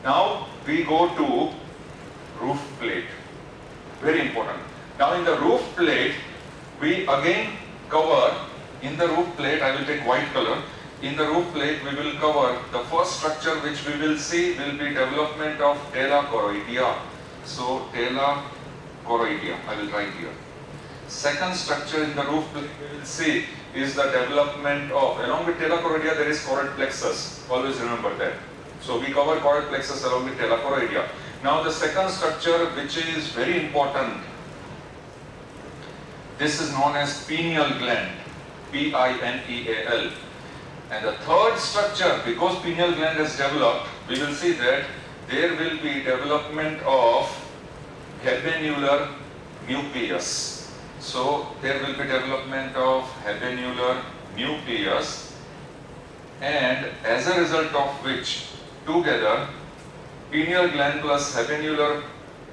Now we go to roof plate. Very important. Now in the roof plate, we again cover, in the roof plate, I will take white color. In the roof plate, we will cover the first structure which we will see will be development of tela choroidea. So tela choroidea, I will write here. Second structure in the roof plate we will see is the development of, along with tela choroidea there is choroid plexus. Always remember that. So we cover choroid plexus along with tela choroidea. Now the second structure which is very important, this is known as pineal gland, P-I-N-E-A-L. And the third structure, because pineal gland is developed, we will see that there will be development of habenular nucleus. So there will be development of habenular nucleus, and as a result of which together pineal gland plus habenular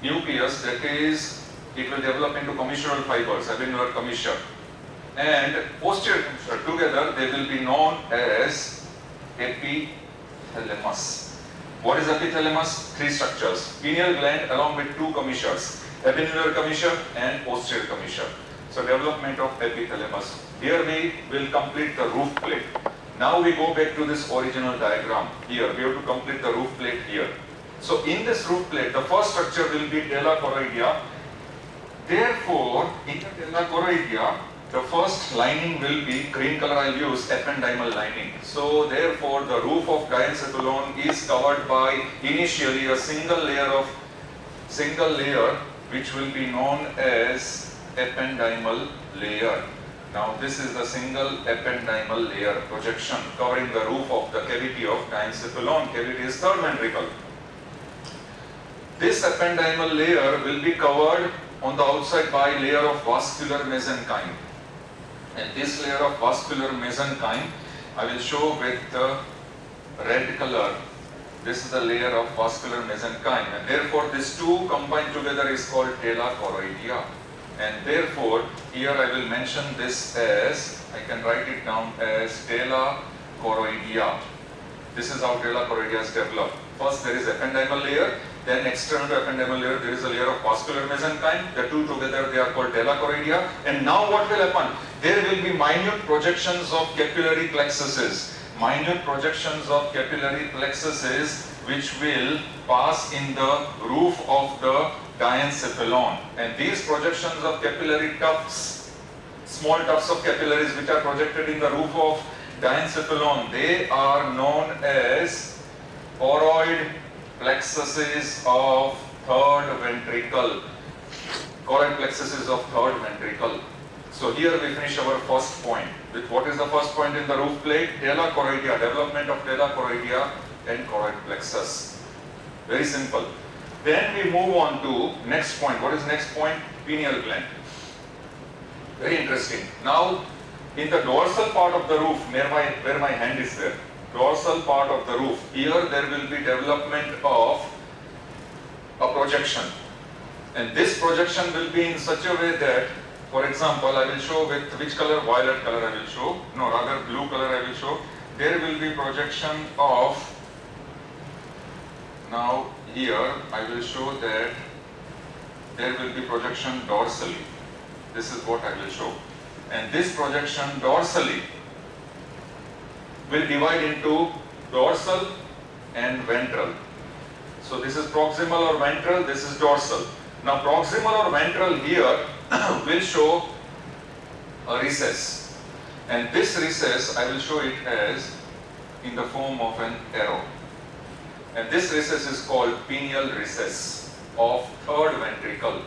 nucleus, that is, it will develop into commissural fibers, habenular commissure, and posterior commissure, together they will be known as epithalamus. What is epithalamus? Three structures: pineal gland along with two commissures, habenular commissure and posterior commissure. So development of epithalamus. Here we will complete the roof plate. Now we go back to this original diagram. Here we have to complete the roof plate here. So in this roof plate, the first structure will be tela choroidea. Therefore, in the tela choroidea, the first lining will be, green color I will use, ependymal lining. So therefore, the roof of diencephalon is covered by initially a single layer which will be known as ependymal layer. Now this is the single ependymal layer projection covering the roof of the cavity of diencephalon. Cavity is third ventricle. This ependymal layer will be covered on the outside by layer of vascular mesenchyme. And this layer of vascular mesenchyme I will show with the red color. This is the layer of vascular mesenchyme, and therefore these two combined together is called tela choroidea. And therefore here I will mention this as, I can write it down as tela choroidea. This is how tela choroidea is developed. First there is ependymal layer, then external to ependymal layer there is a layer of vascular mesenchyme. The two together they are called tela choroidea. And now what will happen? There will be minute projections of capillary plexuses. Minute projections of capillary plexuses which will pass in the roof of the diencephalon. And these projections of capillary tufts, small tufts of capillaries which are projected in the roof of diencephalon, they are known as choroid plexuses of third ventricle. Choroid plexuses of third ventricle. So here we finish our first point. With what is the first point in the roof plate? Tela choroidea, development of tela choroidea and choroid plexus. Very simple. Then we move on to next point. What is next point? Pineal gland. Very interesting. Now in the dorsal part of the roof, where my hand is there, dorsal part of the roof, here there will be development of a projection. And this projection will be in such a way that, for example, I will show with which color? Violet color I will show. No, rather blue color I will show. There will be projection of, now here I will show that there will be projection dorsally. This is what I will show. And this projection dorsally will divide into dorsal and ventral. So this is proximal or ventral, this is dorsal. Now proximal or ventral here will show a recess, and this recess I will show it as in the form of an arrow, and this recess is called pineal recess of third ventricle.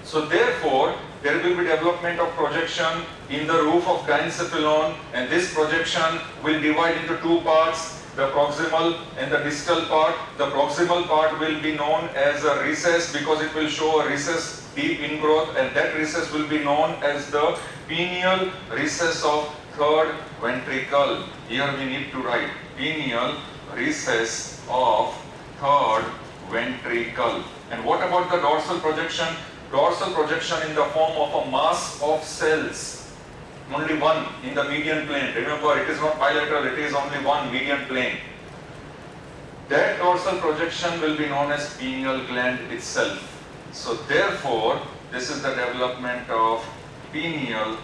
So therefore there will be development of projection in the roof of diencephalon, and this projection will divide into two parts, the proximal and the distal part. The proximal part will be known as a recess because it will show a recess, deep ingrowth, and that recess will be known as the pineal recess of third ventricle. Here we need to write pineal recess of third ventricle. And what about the dorsal projection? Dorsal projection in the form of a mass of cells. Only one in the median plane. Remember, it is not bilateral, it is only one median plane. that dorsal projection will be known as pineal gland itself. So therefore, this is the development of pineal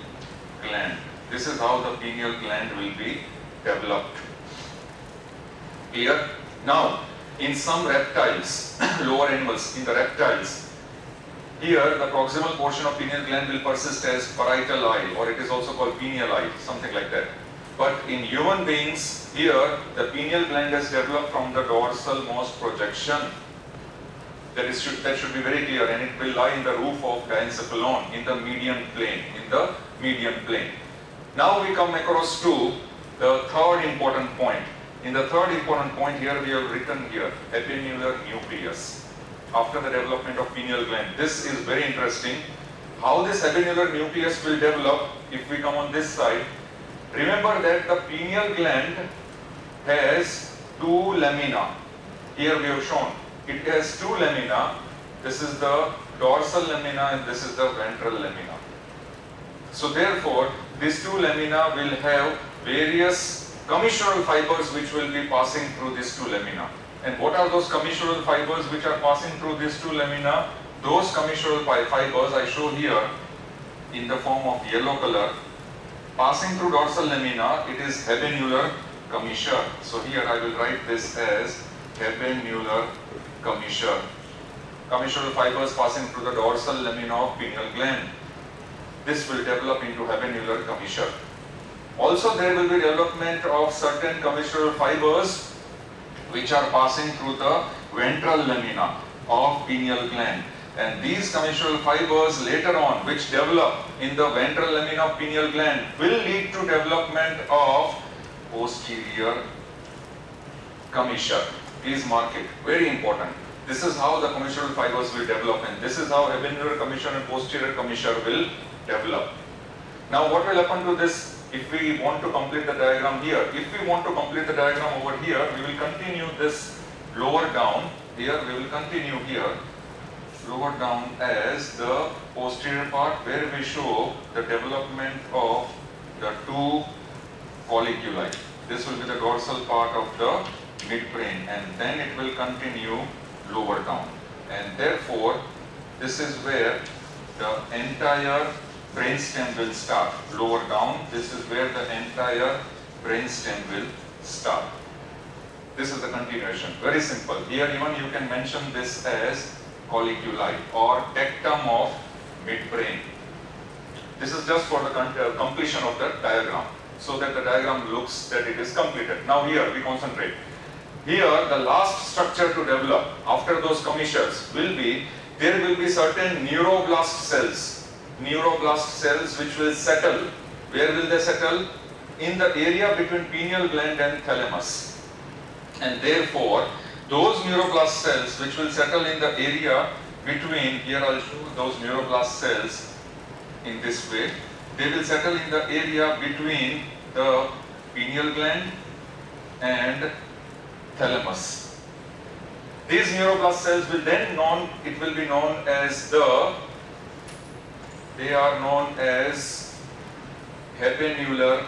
gland. This is how the pineal gland will be developed. Clear? Now, in some reptiles, lower animals, in the reptiles, here the proximal portion of pineal gland will persist as parietal eye, or it is also called pineal eye, something like that. But in human beings, here the pineal gland has developed from the dorsal most projection. That should be very clear, and it will lie in the roof of diencephalon, in the median plane. Now we come across to the third important point. In the third important point here, we have written here, epennular nucleus. After the development of pineal gland. This is very interesting. How this epennular nucleus will develop, if we come on this side, remember that the pineal gland has two lamina. Here we have shown, it has two lamina. This is the dorsal lamina and this is the ventral lamina. So therefore, these two lamina will have various commissural fibers which will be passing through these two lamina. And what are those commissural fibers which are passing through these two lamina? Those commissural fibers I show here in the form of yellow color. Passing through dorsal lamina, it is habenular commissure. So here I will write this as habenular commissure. Commissural fibers passing through the dorsal lamina of pineal gland. This will develop into habenular commissure. Also, there will be development of certain commissural fibers which are passing through the ventral lamina of pineal gland. And these commissural fibers later on, which develop in the ventral lamina of pineal gland, will lead to development of posterior commissure. Please mark it, very important. This is how the commissural fibers will develop, and this is how habenular commissure and posterior commissure will develop. Now what will happen to this if we want to complete the diagram here? If we want to complete the diagram over here, we will continue this lower down. Here we will continue here, lower down as the posterior part, where we show the development of the two colliculi. This will be the dorsal part of the midbrain, and then it will continue lower down. And therefore, this is where the entire brainstem will start. Lower down, this is where the entire brainstem will start. This is the continuation. Very simple. Here even you can mention this as colliculi or tectum of midbrain. This is just for the completion of the diagram, so that the diagram looks that it is completed. Now here we concentrate. Here the last structure to develop after those commissures will be, there will be certain neuroblast cells. Neuroblast cells which will settle. Where will they settle? In the area between pineal gland and thalamus. And therefore, those neuroblast cells which will settle in the area between, here I'll show those neuroblast cells in this way, they will settle in the area between the pineal gland and thalamus. These neuroblast cells will then be known as they are known as habenular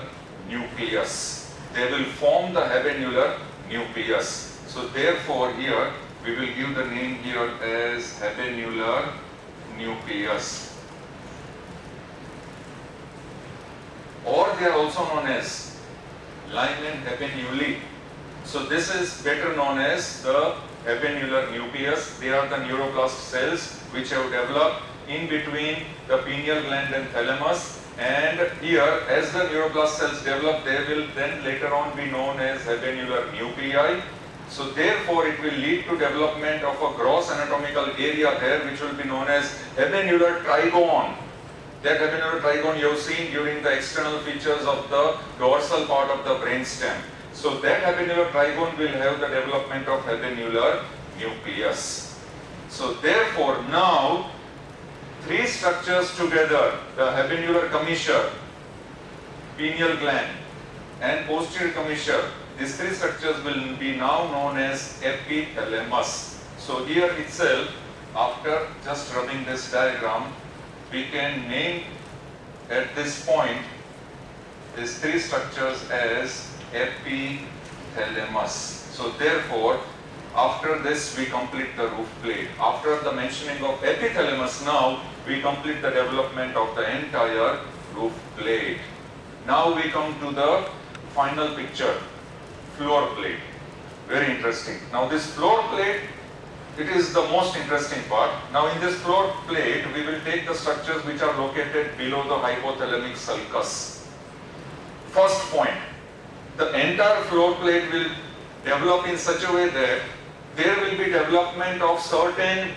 nucleus. They will form the habenular nucleus. So therefore here we will give the name here as habenular nucleus. Or they are also known as Lyman habenuli. So this is better known as the habenular nucleus. They are the neuroblast cells which have developed in between the pineal gland and thalamus, and here as the neuroblast cells develop, they will then later on be known as habenular nuclei. So therefore it will lead to development of a gross anatomical area there which will be known as habenular trigone. That habenular trigone you have seen during the external features of the dorsal part of the brainstem. So that habenular trigone will have the development of habenular nucleus. So therefore now three structures together, the habenular commissure, pineal gland and posterior commissure, these three structures will be now known as epithalamus. So here itself, after just rubbing this diagram, we can name at this point these three structures as epithalamus. So therefore, After this, we complete the roof plate. After the mentioning of epithalamus, now we complete the development of the entire roof plate. Now we come to the final picture, floor plate. Very interesting. Now this floor plate, it is the most interesting part. Now in this floor plate, we will take the structures which are located below the hypothalamic sulcus. First point, the entire floor plate will develop in such a way that there will be development of certain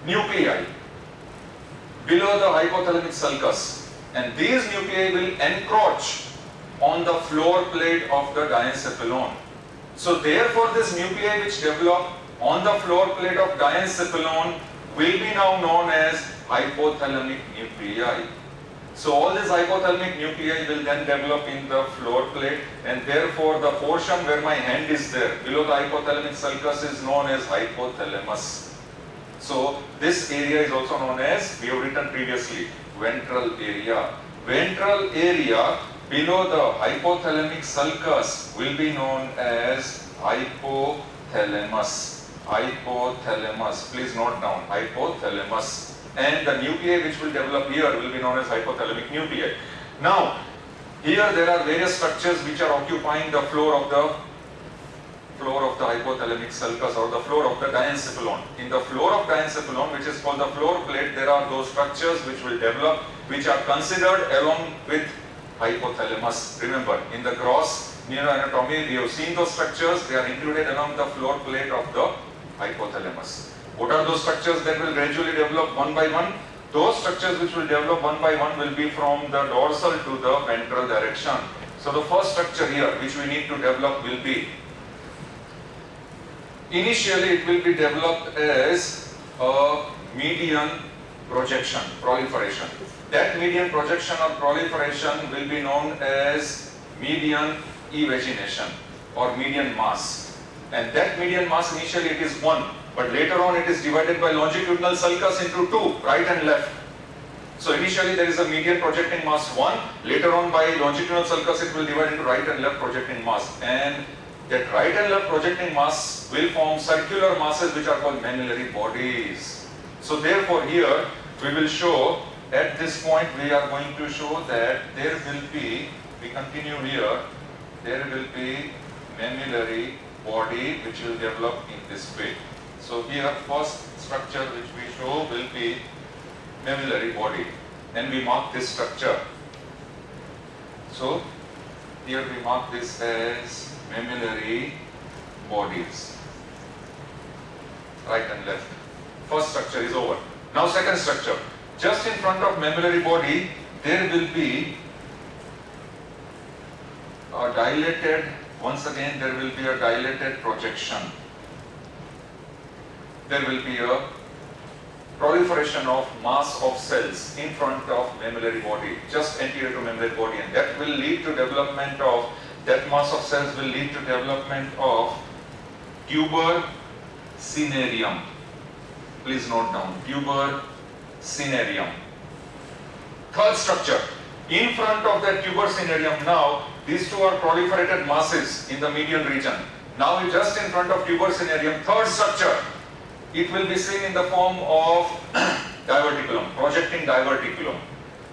nuclei below the hypothalamic sulcus, and these nuclei will encroach on the floor plate of the diencephalon. So therefore this nuclei which develop on the floor plate of diencephalon will be now known as hypothalamic nuclei. So all these hypothalamic nuclei will then develop in the floor plate, and therefore the portion where my hand is there below the hypothalamic sulcus is known as hypothalamus. So this area is also known as, we have written previously, ventral area. Ventral area below the hypothalamic sulcus will be known as hypothalamus. Hypothalamus, please note down, hypothalamus. And the nuclei which will develop here will be known as hypothalamic nuclei. Now, here there are various structures which are occupying the floor of the hypothalamic sulcus or the floor of the diencephalon. In the floor of diencephalon, which is called the floor plate, there are those structures which will develop, which are considered along with hypothalamus. Remember, in the gross neuroanatomy, we have seen those structures, they are included along the floor plate of the hypothalamus. What are those structures that will gradually develop one by one? Those structures which will develop one by one will be from the dorsal to the ventral direction. So the first structure here which we need to develop will be, initially it will be developed as a median projection, proliferation. That median projection or proliferation will be known as median evagination or median mass. And that median mass, initially it is 1, but later on it is divided by longitudinal sulcus into 2, right and left. So initially there is a median projecting mass 1, later on by longitudinal sulcus it will divide into right and left projecting mass. And that right and left projecting mass will form circular masses which are called mammillary bodies. So therefore here we will show, at this point we are going to show that there will be, we continue here, there will be mammillary body which will develop in this way. So here first structure which we show will be mammillary body, and we mark this structure. So here we mark this as mammillary bodies, right and left. First structure is over. Now second structure. Just in front of mammillary body there will be a dilated, once again there will be a dilated projection. There will be a proliferation of mass of cells in front of mammillary body, just anterior to mammillary body, and that will lead to development of, that mass of cells will lead to development of tuber cinereum. Please note down, tuber cinereum. Third structure, in front of that tuber cinereum, now these two are proliferated masses in the median region. Now just in front of tuber cinereum, third structure, it will be seen in the form of diverticulum, projecting diverticulum.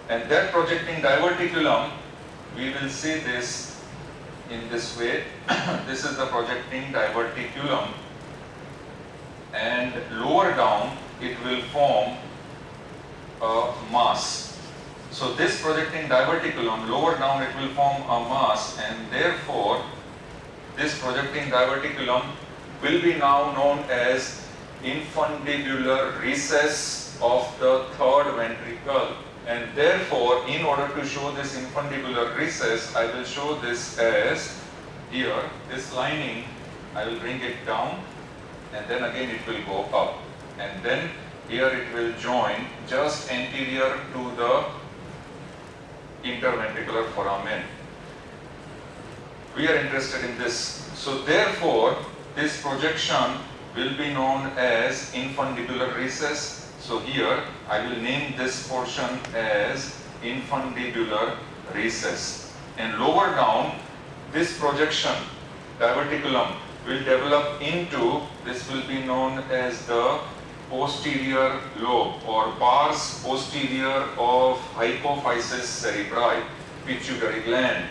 And that projecting diverticulum, we will see this in this way. This is the projecting diverticulum, and lower down it will form a mass. So this projecting diverticulum, lower down it will form a mass, and therefore this projecting diverticulum will be now known as infundibular recess of the third ventricle. And therefore, in order to show this infundibular recess, I will show this as here, this lining, I will bring it down, and then again it will go up, and then here it will join just anterior to the interventricular foramen. We are interested in this. So therefore, this projection will be known as infundibular recess. So here I will name this portion as infundibular recess. And lower down, this projection diverticulum will develop into, this will be known as the posterior lobe or pars posterior of hypophysis cerebri, pituitary gland.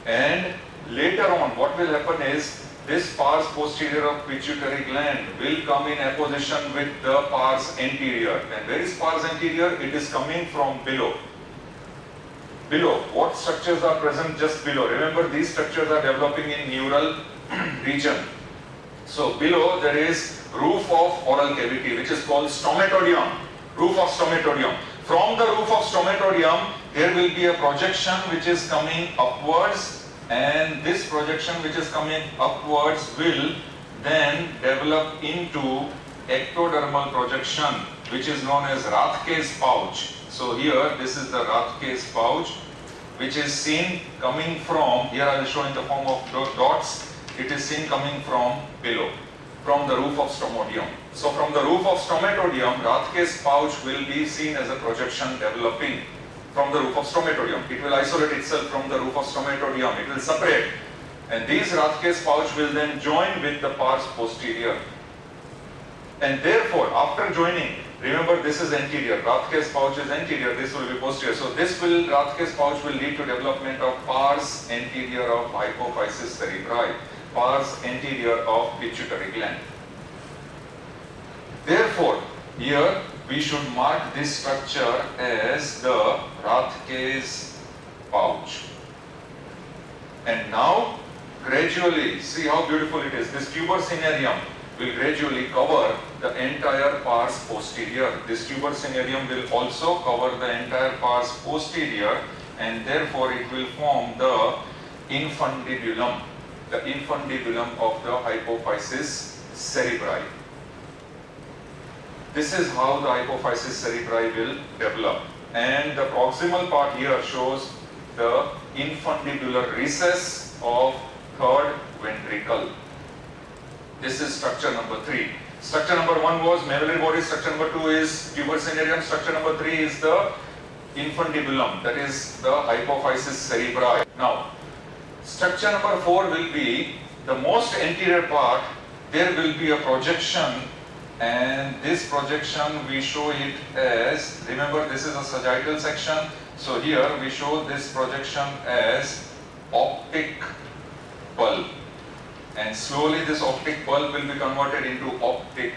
And later on what will happen is this pars posterior of pituitary gland will come in apposition with the pars anterior. And where is pars anterior? It is coming from below. Below, what structures are present just below? Remember, these structures are developing in neural region. So below there is roof of oral cavity, which is called stomatodium. Roof of stomatodium. From the roof of stomatodium, there will be a projection which is coming upwards, and this projection which is coming upwards will then develop into ectodermal projection, which is known as Rathke's pouch. So here, this is the Rathke's pouch, which is seen coming from, here I will show in the form of dots, it is seen coming from below, from the roof of stomatodium. So from the roof of stomatodium, Rathke's pouch will be seen as a projection developing from the roof of stomatodium. It will isolate itself from the roof of stomatodium, it will separate. And these Rathke's pouch will then join with the pars posterior. And therefore, after joining, remember this is anterior, Rathke's pouch is anterior, this will be posterior. So this will, Rathke's pouch will lead to development of pars anterior of hypophysis cerebri, pars anterior of pituitary gland. Therefore, here we should mark this structure as the Rathke's pouch. And now, gradually, see how beautiful it is. This tuber cinerarium will gradually cover the entire pars posterior. This tuber cinerarium will also cover the entire pars posterior, and therefore it will form the infundibulum of the hypophysis cerebri. This is how the hypophysis cerebri will develop. And the proximal part here shows the infundibular recess of third ventricle. This is structure number 3. Structure number 1 was medullary body, structure number 2 is tuber cinerarium, structure number 3 is the infundibulum, that is the hypophysis cerebri. Now, structure number 4 will be the most anterior part. There will be a projection, and this projection we show it as, remember this is a sagittal section, so here we show this projection as optic bulb, and slowly this optic bulb will be converted into optic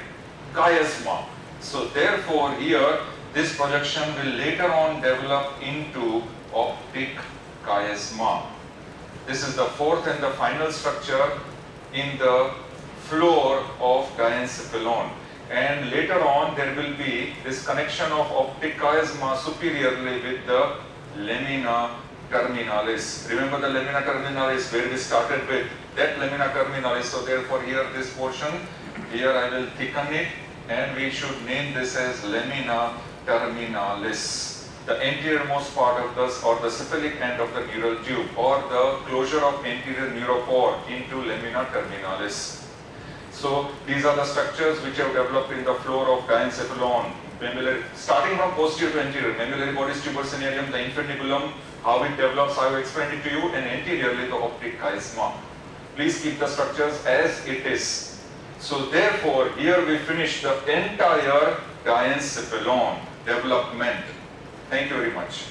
chiasma. So therefore here this projection will later on develop into optic chiasma. This is the fourth and the final structure in the floor of diencephalon. And later on there will be this connection of optic chiasma superiorly with the lamina terminalis. Remember the lamina terminalis where we started with, that lamina terminalis. So therefore here this portion, here I will thicken it, and we should name this as lamina terminalis. The anteriormost part of this, or the cephalic end of the neural tube, or the closure of anterior neuropore into lamina terminalis. So these are the structures which have developed in the floor of diencephalon. Starting from posterior to anterior, medullary body, tuber cinerarium, the infundibulum, how it develops, I have explained it to you, and anteriorly the optic chiasma. Please keep the structures as it is. So therefore, here we finish the entire diencephalon development. Thank you very much.